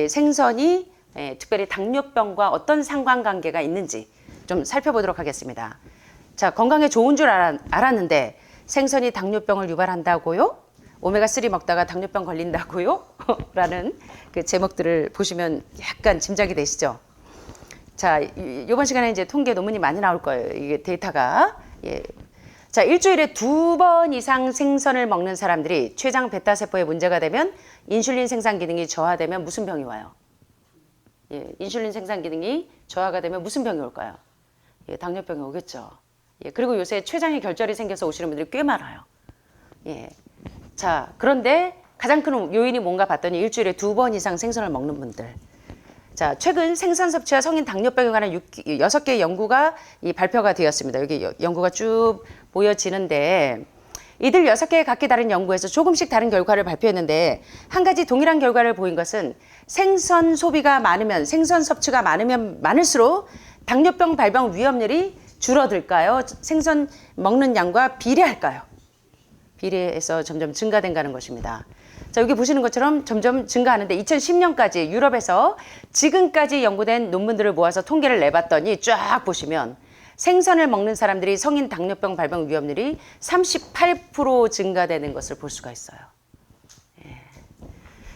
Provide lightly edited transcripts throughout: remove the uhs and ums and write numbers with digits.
생선이 특별히 당뇨병과 어떤 상관관계가 있는지 좀 살펴보도록 하겠습니다. 자, 건강에 좋은 줄 알았는데 생선이 당뇨병을 유발한다고요? 오메가3 먹다가 당뇨병 걸린다고요? 라는 그 제목들을 보시면 약간 짐작이 되시죠? 자, 이번 시간에 이제 통계 논문이 많이 나올 거예요. 이게 데이터가. 자, 일주일에 2번 이상 생선을 먹는 사람들이 췌장 베타세포에 문제가 되면 인슐린 생산 기능이 저하되면 무슨 병이 와요? 인슐린 생산 기능이 저하가 되면 무슨 병이 올까요? 당뇨병이 오겠죠. 그리고 요새 췌장에 결절이 생겨서 오시는 분들이 꽤 많아요. 자, 그런데 가장 큰 요인이 뭔가 봤더니 일주일에 2번 이상 생선을 먹는 분들. 자, 최근 생선 섭취와 성인 당뇨병에 관한 6개의 연구가 발표가 되었습니다. 여기 연구가 쭉 보여지는데 이들 6개의 각기 다른 연구에서 조금씩 다른 결과를 발표했는데 한 가지 동일한 결과를 보인 것은 생선 소비가 많으면 생선 섭취가 많으면 많을수록 당뇨병 발병 위험률이 줄어들까요? 생선 먹는 양과 비례할까요? 비례해서 점점 증가된다는 것입니다. 자, 여기 보시는 것처럼 점점 증가하는데 2010년까지 유럽에서 지금까지 연구된 논문들을 모아서 통계를 내봤더니 쫙 보시면 생선을 먹는 사람들이 성인 당뇨병 발병 위험률이 38% 증가되는 것을 볼 수가 있어요.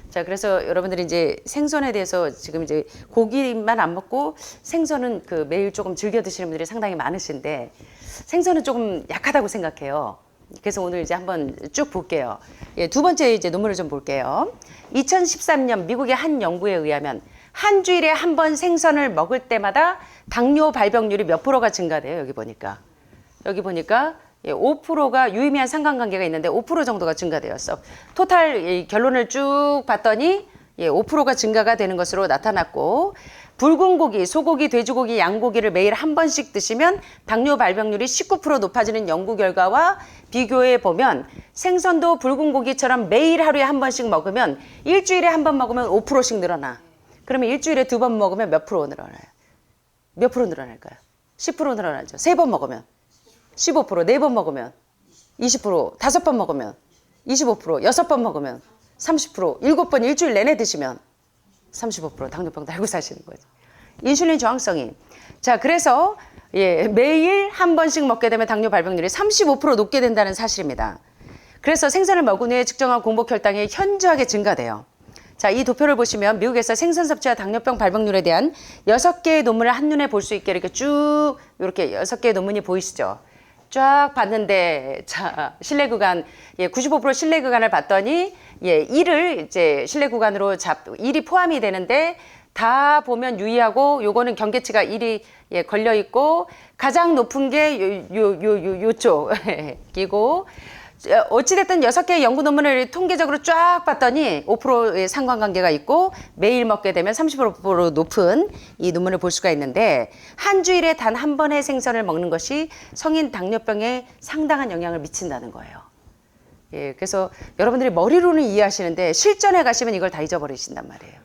자, 그래서 여러분들이 이제 생선에 대해서 지금 이제 고기만 안 먹고 생선은 그 매일 조금 즐겨 드시는 분들이 상당히 많으신데 생선은 조금 약하다고 생각해요. 그래서 오늘 이제 한번 쭉 볼게요. 두 번째 이제 논문을 좀 볼게요. 2013년 미국의 한 연구에 의하면 한 주일에 한 번 생선을 먹을 때마다 당뇨 발병률이 몇 프로가 증가돼요. 여기 보니까 5%가 유의미한 상관관계가 있는데 5% 정도가 증가되었어. 토탈 결론을 쭉 봤더니 5%가 증가가 되는 것으로 나타났고 붉은 고기, 소고기, 돼지고기, 양고기를 매일 한 번씩 드시면 당뇨 발병률이 19% 높아지는 연구 결과와 비교해 보면 생선도 붉은 고기처럼 매일 하루에 한 번씩 먹으면 일주일에 한 번 먹으면 5%씩 늘어나. 그러면 일주일에 2번 먹으면 몇 프로 늘어나요? 몇 프로 늘어날까요? 10% 늘어나죠. 3번 먹으면 15%, 4번 먹으면 20%, 5번 먹으면 25%, 6번 먹으면 30%, 7번 일주일 내내 드시면 35% 당뇨병 달고 사시는 거죠. 인슐린 저항성이. 자, 그래서 매일 한 번씩 먹게 되면 당뇨 발병률이 35% 높게 된다는 사실입니다. 그래서 생선을 먹은 후에 측정한 공복 혈당이 현저하게 증가돼요. 자, 이 도표를 보시면 미국에서 생선 섭취와 당뇨병 발병률에 대한 6개의 논문을 한눈에 볼 수 있게 이렇게 쭉 이렇게 6개의 논문이 보이시죠? 쫙 봤는데, 자, 신뢰 구간, 95% 신뢰 구간을 봤더니, 1을 이제 신뢰 구간으로 1이 포함이 되는데, 다 보면 유의하고, 요거는 경계치가 1이 걸려 있고, 가장 높은 게 요쪽, 이고, 어찌됐든 6개의 연구 논문을 통계적으로 쫙 봤더니 5%의 상관관계가 있고 매일 먹게 되면 30% 높은 이 논문을 볼 수가 있는데 한 주일에 단 한 번의 생선을 먹는 것이 성인 당뇨병에 상당한 영향을 미친다는 거예요. 그래서 여러분들이 머리로는 이해하시는데 실전에 가시면 이걸 다 잊어버리신단 말이에요.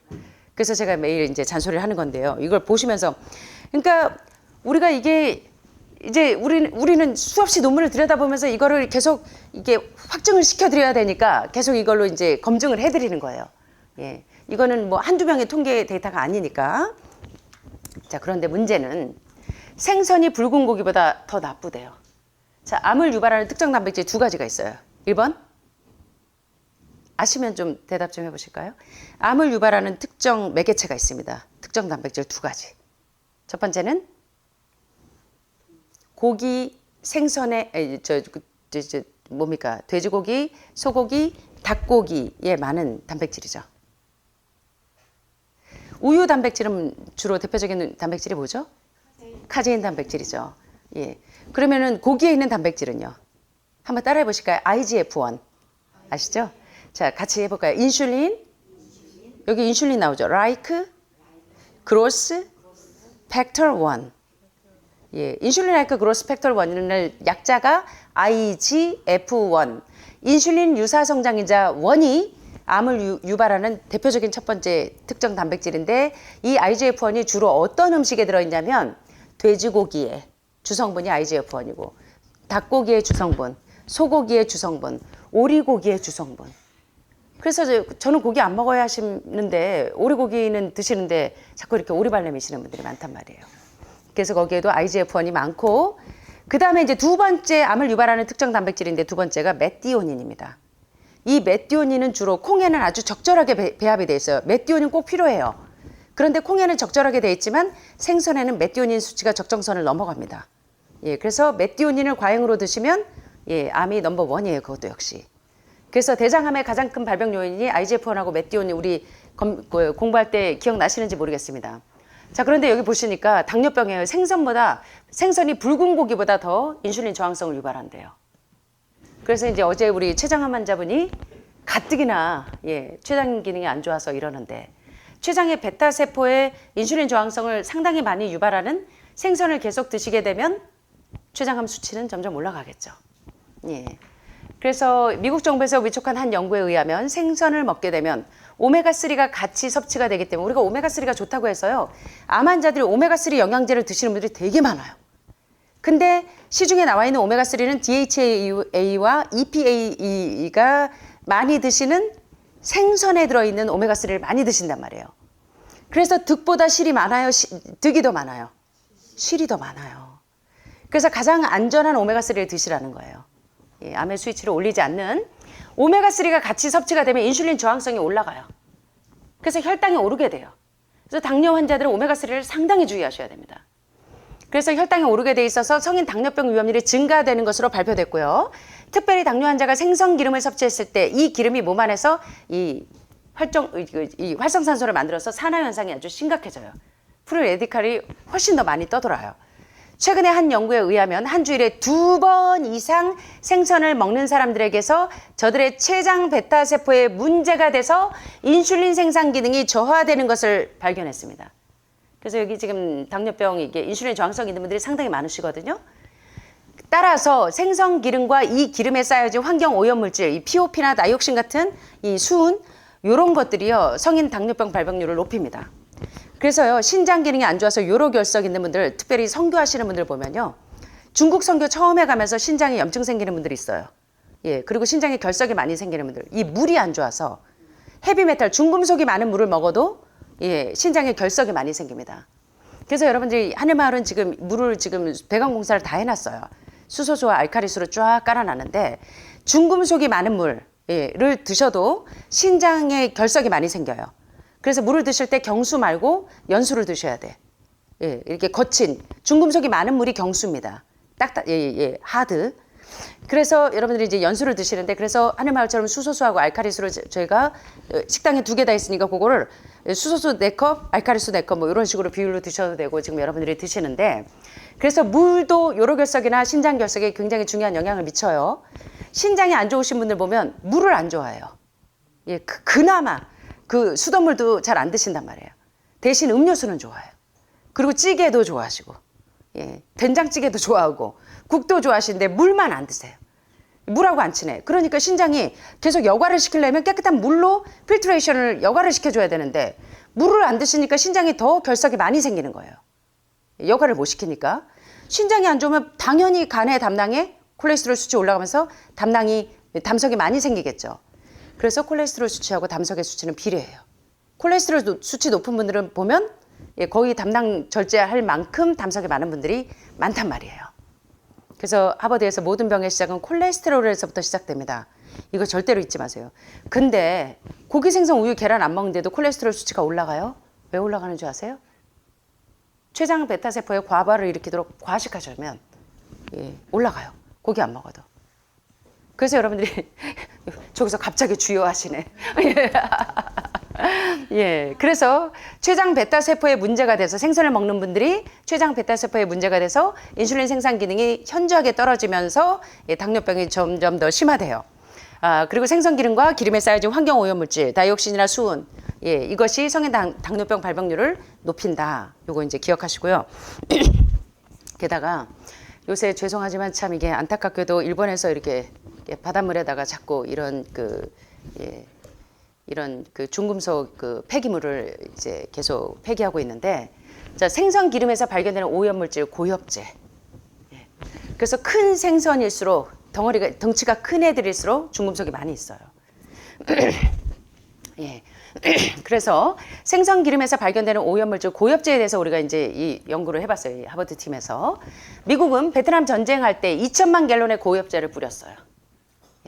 그래서 제가 매일 이제 잔소리를 하는 건데요. 이걸 보시면서 그러니까 우리가 이게 이제 우리는 수없이 논문을 들여다보면서 이거를 계속 이게 확증을 시켜드려야 되니까 계속 이걸로 이제 검증을 해드리는 거예요. 이거는 뭐 한두 명의 통계 데이터가 아니니까. 자, 그런데 문제는 생선이 붉은 고기보다 더 나쁘대요. 자, 암을 유발하는 특정 단백질 2가지가 있어요. 1번. 아시면 좀 대답 좀 해보실까요? 암을 유발하는 특정 매개체가 있습니다. 특정 단백질 2가지. 첫 번째는 고기, 생선에 뭡니까? 돼지고기, 소고기, 닭고기에 많은 단백질이죠. 우유 단백질은 주로 대표적인 단백질이 뭐죠? 카제인 단백질이죠. 그러면은 고기에 있는 단백질은요? 한번 따라해 보실까요? IGF-1 아시죠? 자, 같이 해볼까요? 인슐린, 여기 인슐린 나오죠. 라이크, 그로스, 팩터 1. 인슐린 라이크 그로스 팩터 1을 약자가 IGF-1. 인슐린 유사 성장인자 1이 암을 유발하는 대표적인 첫 번째 특정 단백질인데 이 IGF-1이 주로 어떤 음식에 들어있냐면 돼지고기에 주성분이 IGF-1이고 닭고기의 주성분, 소고기의 주성분, 오리고기의 주성분. 그래서 저는 고기 안 먹어야 하시는데 오리고기는 드시는데 자꾸 이렇게 오리발 내미시는 분들이 많단 말이에요. 그래서 거기에도 IGF-1이 많고 그 다음에 이제 두 번째 암을 유발하는 특정 단백질인데 두 번째가 메띠오닌입니다. 이 메띠오닌은 주로 콩에는 아주 적절하게 배합이 돼 있어요. 메띠오닌 꼭 필요해요. 그런데 콩에는 적절하게 돼 있지만 생선에는 메띠오닌 수치가 적정선을 넘어갑니다. 예, 그래서 메띠오닌을 과잉으로 드시면 예, 암이 넘버 원이에요. 그것도 역시. 그래서 대장암의 가장 큰 발병 요인이 IGF-1하고 메띠오닌 우리 공부할 때 기억나시는지 모르겠습니다. 자, 그런데 여기 보시니까 당뇨병이에요. 생선이 붉은 고기보다 더 인슐린 저항성을 유발한대요. 그래서 이제 어제 우리 췌장암 환자분이 가뜩이나 예, 췌장 기능이 안 좋아서 이러는데 췌장의 베타 세포의 인슐린 저항성을 상당히 많이 유발하는 생선을 계속 드시게 되면 췌장암 수치는 점점 올라가겠죠. 예. 그래서 미국 정부에서 위촉한 한 연구에 의하면 생선을 먹게 되면 오메가3가 같이 섭취가 되기 때문에 우리가 오메가3가 좋다고 해서요. 암 환자들이 오메가3 영양제를 드시는 분들이 되게 많아요. 근데 시중에 나와 있는 오메가3는 DHA와 EPA가 많이 드시는 생선에 들어있는 오메가3를 많이 드신단 말이에요. 그래서 득보다 실이 많아요? 득이 더 많아요? 실이 더 많아요. 그래서 가장 안전한 오메가3를 드시라는 거예요. 예, 암의 수치를 올리지 않는 오메가3가 같이 섭취가 되면 인슐린 저항성이 올라가요. 그래서 혈당이 오르게 돼요. 그래서 당뇨 환자들은 오메가3를 상당히 주의하셔야 됩니다. 그래서 혈당이 오르게 돼 있어서 성인 당뇨병 위험률이 증가되는 것으로 발표됐고요. 특별히 당뇨 환자가 생선 기름을 섭취했을 때 이 기름이 몸 안에서 이 활성산소를 만들어서 산화 현상이 아주 심각해져요. 프리 레디칼이 훨씬 더 많이 떠돌아요. 최근에 한 연구에 의하면 한 주일에 2번 이상 생선을 먹는 사람들에게서 저들의 췌장 베타 세포에 문제가 돼서 인슐린 생산 기능이 저하되는 것을 발견했습니다. 그래서 여기 지금 당뇨병 이게 인슐린 저항성 있는 분들이 상당히 많으시거든요. 따라서 생선 기름과 이 기름에 쌓여진 환경 오염 물질, 이 POP나 다이옥신 같은 이 수은 이런 것들이요 성인 당뇨병 발병률을 높입니다. 그래서요 신장 기능이 안 좋아서 요로결석 있는 분들, 특별히 선교하시는 분들 보면요 중국 선교 처음에 가면서 신장에 염증 생기는 분들이 있어요. 예, 그리고 신장에 결석이 많이 생기는 분들, 이 물이 안 좋아서 헤비메탈 중금속이 많은 물을 먹어도 예, 신장에 결석이 많이 생깁니다. 그래서 여러분들이 하늘마을은 지금 물을 지금 배관 공사를 다 해놨어요. 수소수와 알카리수로 쫙 깔아놨는데 중금속이 많은 물을 드셔도 신장에 결석이 많이 생겨요. 그래서 물을 드실 때 경수 말고 연수를 드셔야 돼. 예, 이렇게 거친 중금속이 많은 물이 경수입니다. 하드. 그래서 여러분들이 이제 연수를 드시는데 그래서 하늘마을처럼 수소수하고 알카리수를 저희가 식당에 2개 다 있으니까 그거를 수소수 4컵, 알카리수 4컵 뭐 이런 식으로 비율로 드셔도 되고 지금 여러분들이 드시는데 그래서 물도 요로결석이나 신장 결석에 굉장히 중요한 영향을 미쳐요. 신장이 안 좋으신 분들 보면 물을 안 좋아해요. 예, 그나마 그 수돗물도 잘 안 드신단 말이에요. 대신 음료수는 좋아해요. 그리고 찌개도 좋아하시고 예, 된장찌개도 좋아하고 국도 좋아하시는데 물만 안 드세요. 물하고 안 친해. 그러니까 신장이 계속 여과를 시키려면 깨끗한 물로 필트레이션을 여과를 시켜줘야 되는데 물을 안 드시니까 신장이 더 결석이 많이 생기는 거예요. 여과를 못 시키니까. 신장이 안 좋으면 당연히 간의 담낭에 콜레스테롤 수치 올라가면서 담석이 많이 생기겠죠. 그래서 콜레스테롤 수치하고 담석의 수치는 비례해요. 콜레스테롤 수치 높은 분들은 보면 거의 담낭 절제할 만큼 담석이 많은 분들이 많단 말이에요. 그래서 하버드에서 모든 병의 시작은 콜레스테롤에서부터 시작됩니다. 이거 절대로 잊지 마세요. 근데 고기, 생선, 우유, 계란 안 먹는데도 콜레스테롤 수치가 올라가요? 왜 올라가는 줄 아세요? 췌장 베타세포에 과부하를 일으키도록 과식하시면 올라가요. 고기 안 먹어도. 그래서 여러분들이 저기서 갑자기 주요하시네. 예, 그래서 췌장 베타 세포에 문제가 돼서 생선을 먹는 분들이 췌장 베타 세포에 문제가 돼서 인슐린 생산 기능이 현저하게 떨어지면서 당뇨병이 점점 더 심화돼요. 그리고 생선 기름과 기름에 쌓여진 환경 오염 물질, 다이옥신이나 수은, 이것이 성인 당뇨병 발병률을 높인다. 요거 이제 기억하시고요. 게다가 요새 죄송하지만 참 이게 안타깝게도 일본에서 이렇게 바닷물에다가 자꾸 이런 중금속 폐기물을 이제 계속 폐기하고 있는데, 자, 생선 기름에서 발견되는 오염물질 고엽제. 그래서 큰 생선일수록 덩치가 큰 애들일수록 중금속이 많이 있어요. 예. 그래서 생선 기름에서 발견되는 오염물질 고엽제에 대해서 우리가 이제 이 연구를 해봤어요. 이 하버드 팀에서. 미국은 베트남 전쟁할 때 2천만 갤런의 고엽제를 뿌렸어요.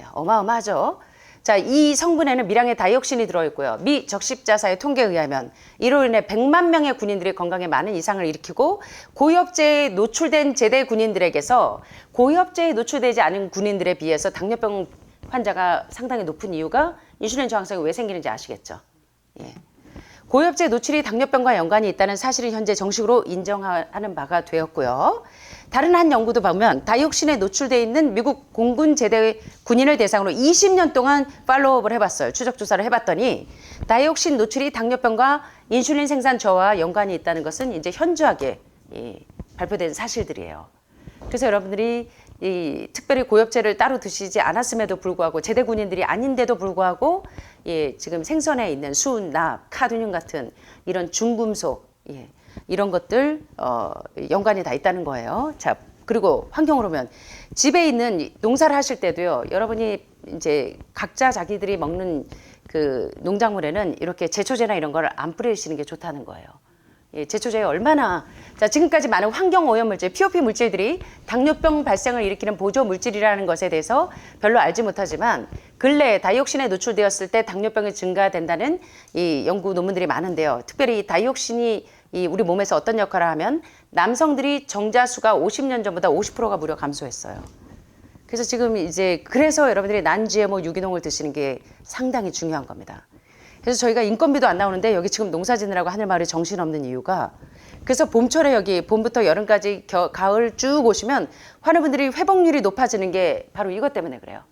야, 어마어마하죠. 자, 이 성분에는 미량의 다이옥신이 들어있고요. 미 적십자사의 통계에 의하면 이로 인해 100만 명의 군인들이 건강에 많은 이상을 일으키고 고엽제에 노출된 제대 군인들에게서 고엽제에 노출되지 않은 군인들에 비해서 당뇨병 환자가 상당히 높은 이유가 인슐린 저항성이 왜 생기는지 아시겠죠? 예. 고엽제 노출이 당뇨병과 연관이 있다는 사실은 현재 정식으로 인정하는 바가 되었고요. 다른 한 연구도 보면 다이옥신에 노출되어 있는 미국 공군 제대 군인을 대상으로 20년 동안 팔로우업을 해봤어요. 추적 조사를 해봤더니 다이옥신 노출이 당뇨병과 인슐린 생산 저하와 연관이 있다는 것은 이제 현저하게 발표된 사실들이에요. 그래서 여러분들이 특별히 고엽제를 따로 드시지 않았음에도 불구하고 제대 군인들이 아닌데도 불구하고 지금 생선에 있는 수, 납, 카드뮴 같은 이런 중금속 이런 것들 연관이 다 있다는 거예요. 자, 그리고 환경으로 보면 집에 있는 농사를 하실 때도요. 여러분이 이제 각자 자기들이 먹는 그 농작물에는 이렇게 제초제나 이런 걸 안 뿌리시는 게 좋다는 거예요. 제초제에 얼마나 자 지금까지 많은 환경 오염물질, POP 물질들이 당뇨병 발생을 일으키는 보조 물질이라는 것에 대해서 별로 알지 못하지만 근래에 다이옥신에 노출되었을 때 당뇨병이 증가된다는 이 연구 논문들이 많은데요. 특별히 이 다이옥신이 우리 몸에서 어떤 역할을 하면 남성들이 정자수가 50년 전보다 50%가 무려 감소했어요. 그래서 지금 이제 그래서 여러분들이 난GMO 유기농을 드시는 게 상당히 중요한 겁니다. 그래서 저희가 인건비도 안 나오는데 여기 지금 농사 짓느라고 하늘마을이 정신없는 이유가 그래서 봄철에 여기 봄부터 여름까지 가을 쭉 오시면 환우분들이 회복률이 높아지는 게 바로 이것 때문에 그래요.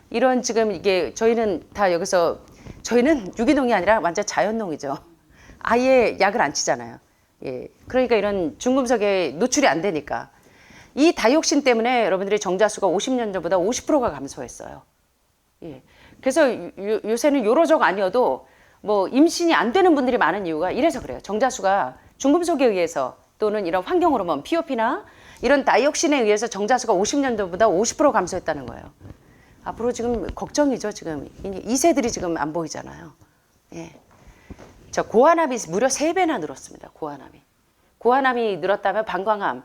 이런 지금 이게 저희는 다 여기서 저희는 유기농이 아니라 완전 자연농이죠. 아예 약을 안 치잖아요. 그러니까 이런 중금속에 노출이 안 되니까 이 다이옥신 때문에 여러분들이 정자수가 50년 전보다 50%가 감소했어요. 그래서 요새는 요로적 아니어도 뭐 임신이 안 되는 분들이 많은 이유가 이래서 그래요. 정자수가 중금속에 의해서 또는 이런 환경 호르몬, POP나 이런 다이옥신에 의해서 정자수가 50년 전보다 50% 감소했다는 거예요. 앞으로 지금 걱정이죠. 지금 2세들이 지금 안 보이잖아요. 저 고환암이 무려 3배나 늘었습니다. 고환암이 늘었다면 방광암,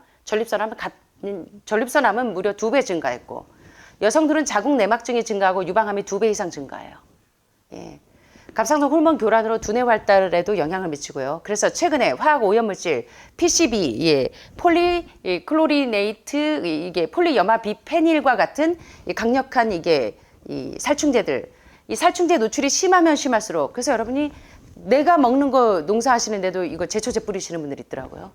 전립선암은 무려 2배 증가했고 여성들은 자궁 내막증이 증가하고 유방암이 2배 이상 증가해요. 갑상선 호르몬 교란으로 두뇌 활달에도 영향을 미치고요. 그래서 최근에 화학 오염물질 PCB, 폴리클로리네이트, 이게 폴리염화 비페닐과 같은 강력한 이게 살충제들, 이 살충제 노출이 심하면 심할수록 그래서 여러분이 내가 먹는 거 농사하시는데도 이거 제초제 뿌리시는 분들이 있더라고요.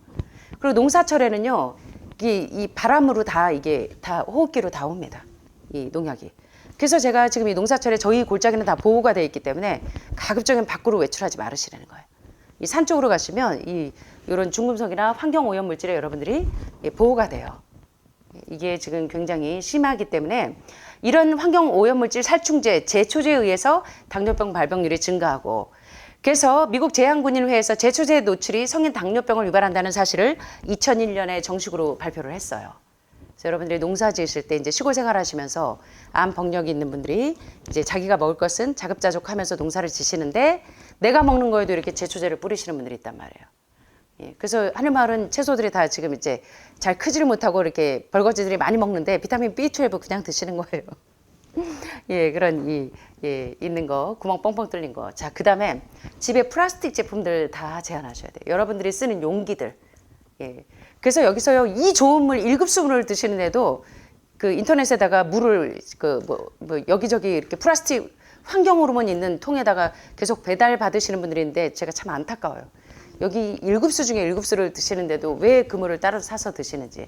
그리고 농사철에는요, 이 바람으로 이게 다 호흡기로 다 옵니다. 이 농약이. 그래서 제가 지금 이 농사철에 저희 골짜기는 다 보호가 되어 있기 때문에 가급적이면 밖으로 외출하지 말으시라는 거예요. 이 산 쪽으로 가시면 이런 중금속이나 환경 오염 물질에 여러분들이 보호가 돼요. 이게 지금 굉장히 심하기 때문에 이런 환경 오염 물질 살충제, 제초제에 의해서 당뇨병 발병률이 증가하고 그래서 미국 제한군인회에서 제초제 노출이 성인 당뇨병을 유발한다는 사실을 2001년에 정식으로 발표를 했어요. 그래서 여러분들이 농사 지으실 때 이제 시골 생활하시면서 암 병력이 있는 분들이 이제 자기가 먹을 것은 자급자족하면서 농사를 지시는데 내가 먹는 거에도 이렇게 제초제를 뿌리시는 분들이 있단 말이에요. 그래서 하늘마을은 채소들이 다 지금 이제 잘 크지를 못하고 이렇게 벌거지들이 많이 먹는데 비타민 B12 그냥 드시는 거예요. 그런 있는 거, 구멍 뻥뻥 뚫린 거. 자, 그 다음에 집에 플라스틱 제품들 다 제한하셔야 돼요. 여러분들이 쓰는 용기들. 그래서 여기서요, 이 좋은 물, 1급수 물을 드시는데도 그 인터넷에다가 물을 여기저기 이렇게 플라스틱 환경 호르몬 있는 통에다가 계속 배달 받으시는 분들인데 제가 참 안타까워요. 여기 1급수 중에 1급수를 드시는데도 왜 그 물을 따로 사서 드시는지.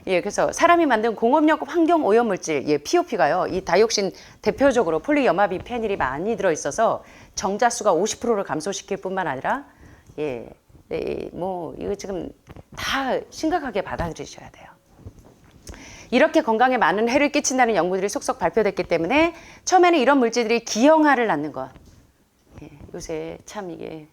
그래서 사람이 만든 공업용 환경 오염물질, POP가요, 이 다이옥신 대표적으로 폴리염화비페닐이 많이 들어있어서 정자수가 50%를 감소시킬 뿐만 아니라, 이거 지금 다 심각하게 받아들이셔야 돼요. 이렇게 건강에 많은 해를 끼친다는 연구들이 속속 발표됐기 때문에 처음에는 이런 물질들이 기형아를 낳는 것. 요새 참 이게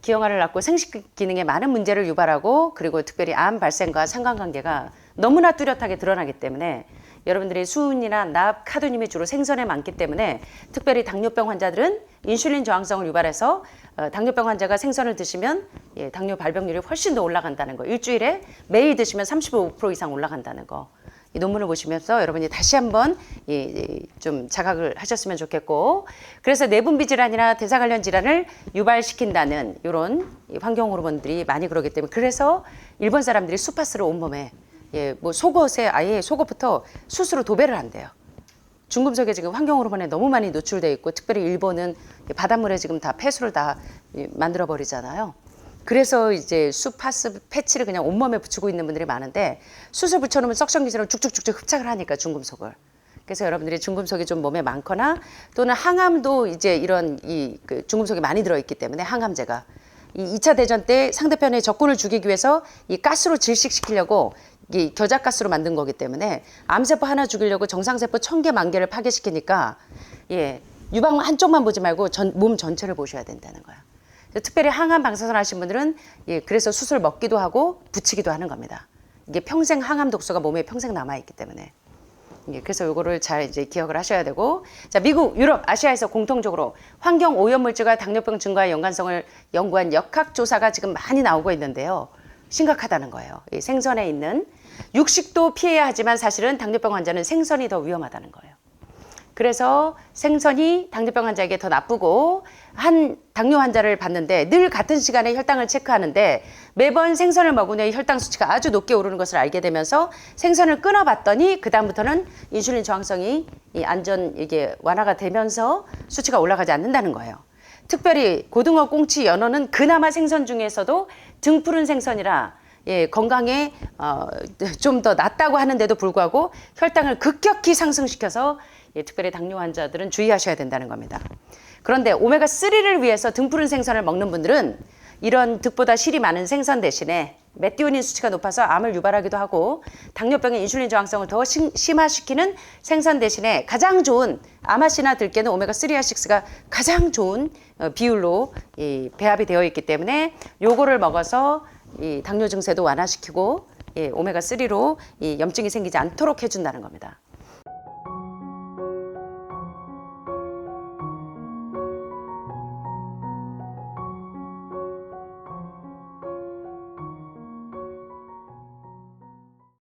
기형아를 낳고 생식 기능에 많은 문제를 유발하고 그리고 특별히 암 발생과 상관관계가 너무나 뚜렷하게 드러나기 때문에 여러분들이 수은이나 납, 카도님이 주로 생선에 많기 때문에 특별히 당뇨병 환자들은 인슐린 저항성을 유발해서 당뇨병 환자가 생선을 드시면 당뇨 발병률이 훨씬 더 올라간다는 거. 일주일에 매일 드시면 35% 이상 올라간다는 거. 이 논문을 보시면서 여러분이 다시 한번 좀 자각을 하셨으면 좋겠고, 그래서 내분비 질환이나 대사 관련 질환을 유발시킨다는 이런 환경 호르몬들이 많이 그러기 때문에, 그래서 일본 사람들이 수파스를 온몸에 뭐 속옷에 아예 속옷부터 스스로 도배를 한대요. 중금속에 지금 환경 호르몬에 너무 많이 노출돼 있고, 특별히 일본은 바닷물에 지금 다 폐수를 다 만들어 버리잖아요. 그래서 이제 수파스 패치를 그냥 온몸에 붙이고 있는 분들이 많은데, 숯을 붙여놓으면 석션 기체로 쭉쭉쭉쭉 흡착을 하니까 중금속을. 그래서 여러분들이 중금속이 좀 몸에 많거나 또는 항암도 이제 이런 그 중금속이 많이 들어있기 때문에 항암제가 이 2차 대전 때 상대편의 적군을 죽이기 위해서 이 가스로 질식시키려고 이 겨자가스로 만든 거기 때문에 암세포 하나 죽이려고 정상세포 1000개, 10,000개를 파괴시키니까 유방 한쪽만 보지 말고 몸 전체를 보셔야 된다는 거야. 특별히 항암 방사선 하신 분들은 그래서 수술 먹기도 하고 붙이기도 하는 겁니다. 이게 평생 항암 독소가 몸에 평생 남아있기 때문에. 그래서 요거를 잘 이제 기억을 하셔야 되고, 자, 미국, 유럽, 아시아에서 공통적으로 환경 오염물질과 당뇨병 증가의 연관성을 연구한 역학조사가 지금 많이 나오고 있는데요. 심각하다는 거예요. 이 생선에 있는 육식도 피해야 하지만 사실은 당뇨병 환자는 생선이 더 위험하다는 거예요. 그래서 생선이 당뇨병 환자에게 더 나쁘고, 한 당뇨 환자를 봤는데 늘 같은 시간에 혈당을 체크하는데 매번 생선을 먹은 후에 혈당 수치가 아주 높게 오르는 것을 알게 되면서 생선을 끊어봤더니 그 다음부터는 인슐린 저항성이 이게 완화가 되면서 수치가 올라가지 않는다는 거예요. 특별히 고등어, 꽁치, 연어는 그나마 생선 중에서도 등푸른 생선이라 건강에 좀 더 낫다고 하는데도 불구하고 혈당을 급격히 상승시켜서 특별히 당뇨 환자들은 주의하셔야 된다는 겁니다. 그런데 오메가3를 위해서 등푸른 생선을 먹는 분들은 이런 득보다 실이 많은 생선 대신에 메티오닌 수치가 높아서 암을 유발하기도 하고 당뇨병의 인슐린 저항성을 더 심화시키는 생선 대신에 가장 좋은 아마씨나 들깨는 오메가3와 6가 가장 좋은 비율로 배합이 되어 있기 때문에 요거를 먹어서 당뇨 증세도 완화시키고 오메가3로 염증이 생기지 않도록 해준다는 겁니다.